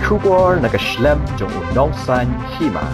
kubor nakaslem jong unong Seiñ Hima.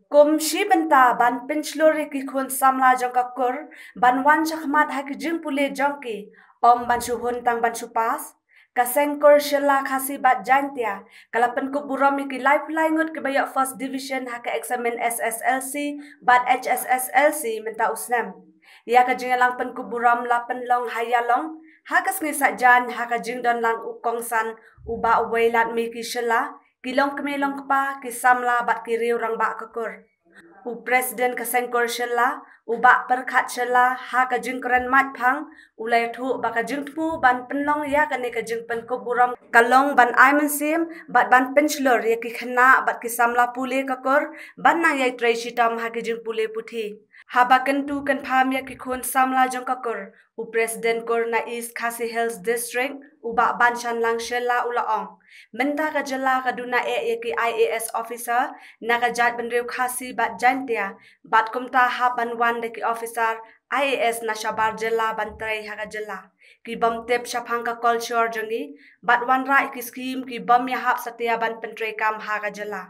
Kum shi benta ban pinchlori ki khun samla jong kakur ban wan Shakhmat hak jing pule jongki om ban shuhun tang ban shupas kasengkor Shylla Khasi bat Jaiñtia kala Pynkup Burom ki lifeline ngut ke bayak first division hak Eksamin SSLC bat HSSLC menta usnam ya ka jing lang Pynkup Burom lapen long hayalong hakas ngi sajan hak jing don lang ukong san uba uwailat mi ki Shylla kilong kemelong kepa ki samla bat ki riu rang bak kekur u presiden kasengkor Shylla u bak perkat Shylla ha ka jing keren mat phang u lai thu ba ka jing thu ban penlong ya ka ne ka jing Pynkup Burom kalong ban ai men sim bat ban penchlor ya ki khna bat ki samla pule kekur ban nang yai trai sitam ha ki jing pule puthi ha ba kan tu kan pham ya ki khon samla jong kekur u presiden kor na East Khasi Hills District u bak ban chan lang Shylla ulaong menta ka jala ka duna ya ki IAS officer na ka jat benriu Khasi bat Jaiñtia bat kumta ha ban wan de ki officer IAS na shabar jala ban trai ha ka jala ki bom tep shaphang ka culture jongi bat wan rai ki scheme ki bom ya hap satya ban pentrai kam ha ka jala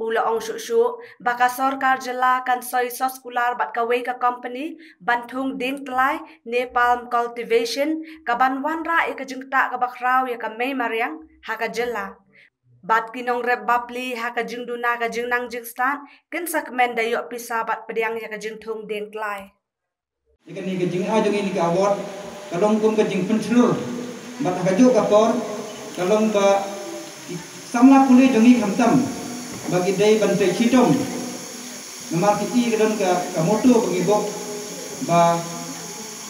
ula ong shu baka sarkar jala kan soy soskular bat ka wei ka company banthung ding tlai Nepal cultivation ka ban wan rai ka jingta ka bakrau ya ka mei mariang ha ka jala bat kinong rep bapli ha ka jingduna ka jingnang jingstan kin sakmen dayo pisa bat pediang ya ka jingthung ding tlai ikan ni ka jing a jong ini ka award kalong kum ka jing penslur bat ka jo ka por kalong ba samla puli jongi khamtam bagi day bantai chitong namar kiti kadon ka moto bagi bok ba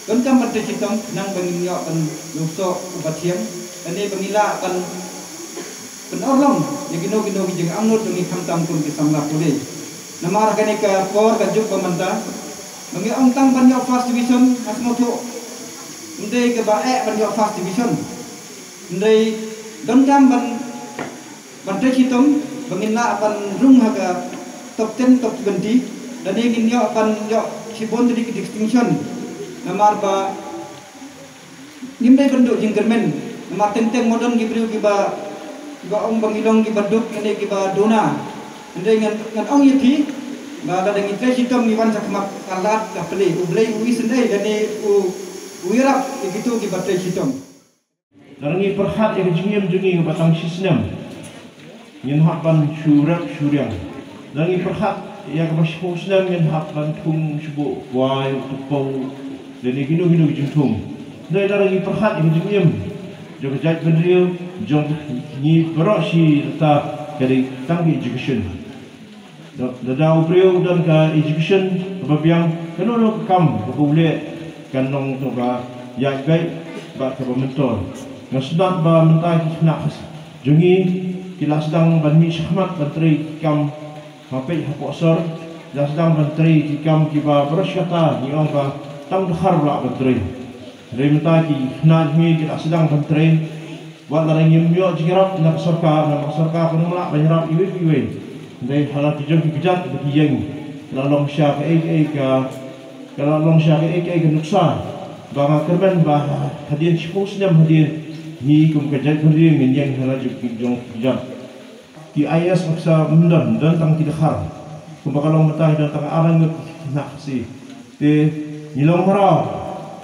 kon kam bantai chitong nang bagi nyo kan luso upathiam ani bangila kan penolong ya gino jeng amnut dungi khamtam kun ki samla pule namar kani ka por ka juk pamanta bangi ong tang ban yo first division asmoto ndai ke ba ban yo first division ndai don kam ban bantai chitong bangina akan rung haga top 10 top 20 dan ingin yo akan yo sibon di distinction namar ba nimdai bentuk jingkermen namar tenteng modern gibriu giba ong bangilong giba duk ini giba dona ndai ngan ong yeti ba da ngi tresitom ni wan Shakhmat kalat ka pele ublei ui sendai dan u wirap gitu giba tresitom darangi perhat yang jingiem jungi batang sisnem yen hakban syuriang dan perhat yang masyhusna yen hakban thung shubu wai tupau dan gino jingthum dai darangi perhat yang jingiem jog jat benriu jong ni berosi ta kali tanggi education da dau priu dan ka education babiang kanu kam boleh kanong to ba ya gai ba ka mentor ngasdat ba mentai nak jungi kila sedang banmi Shakhmat bantri kam hapai haposor dan sedang bantri kam kiba bersyata ni orang ba tang dhar la bantri remta ki na ni kila sedang bantri wala ring yumyo jigrap na sarka kono la banyrap iwi dai halat jong ki gejat bagi yang lalong sya ka ka nuksa ba kerben ba hadian sipusnya hadian ni kum kejat beri yang halajuk jong jam ki ayas maksa mundan dan tang tidak har kum bakalong matah dan tang arang nak si te nilong hara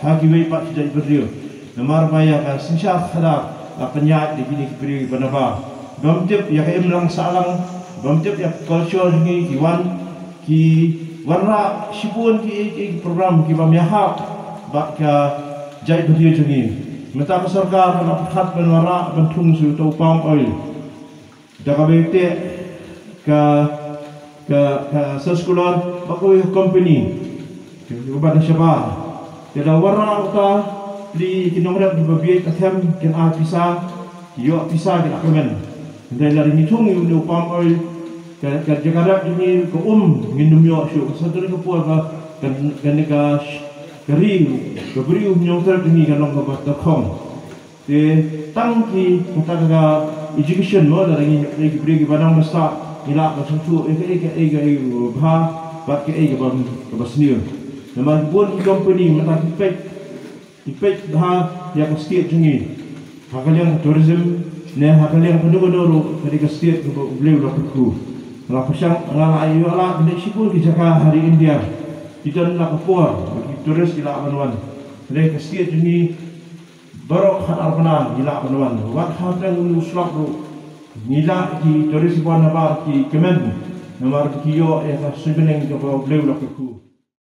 hagi wei pak tidak beri namar baya ka sinsha khada penyat di bini beri banaba bamtip ya em lang salang bamtip ya culture ni kiwan ki warna sipun ki program ki bamyaha ba ka jai beri jungi meta sarkar na khat benwara bentung su to pam oil daga bete ka sekolah bakoi company ke bada syaba ada warna uta di kinongrat di babiai kathem ken a pisa yo pisa ken akamen ndai lari mitung yu pam oil ka jagara ini ko nginum yo shu sadri ko puaga kan ka kari beriu nyongter ini kalong kabat.com te tangki kata education mo dari beri badang masa ila maksud ega bha bat ke ega basniu nama pun company mata ipek bha ya state jungi hakalian tourism ne hakaliang kedua-dua ketika setiap beliau lakukan. Kalau pasang ngala ayu ala kena sibuk di Jakarta hari India. Kita nak kepuar bagi turis ila Banuan. Mereka setiap ini baru hat alpanan ila Banuan. Wat hatang uslak ru nila di turis ibuan nabar di Kemen. Namar kiyo yang sebenarnya beliau lakukan.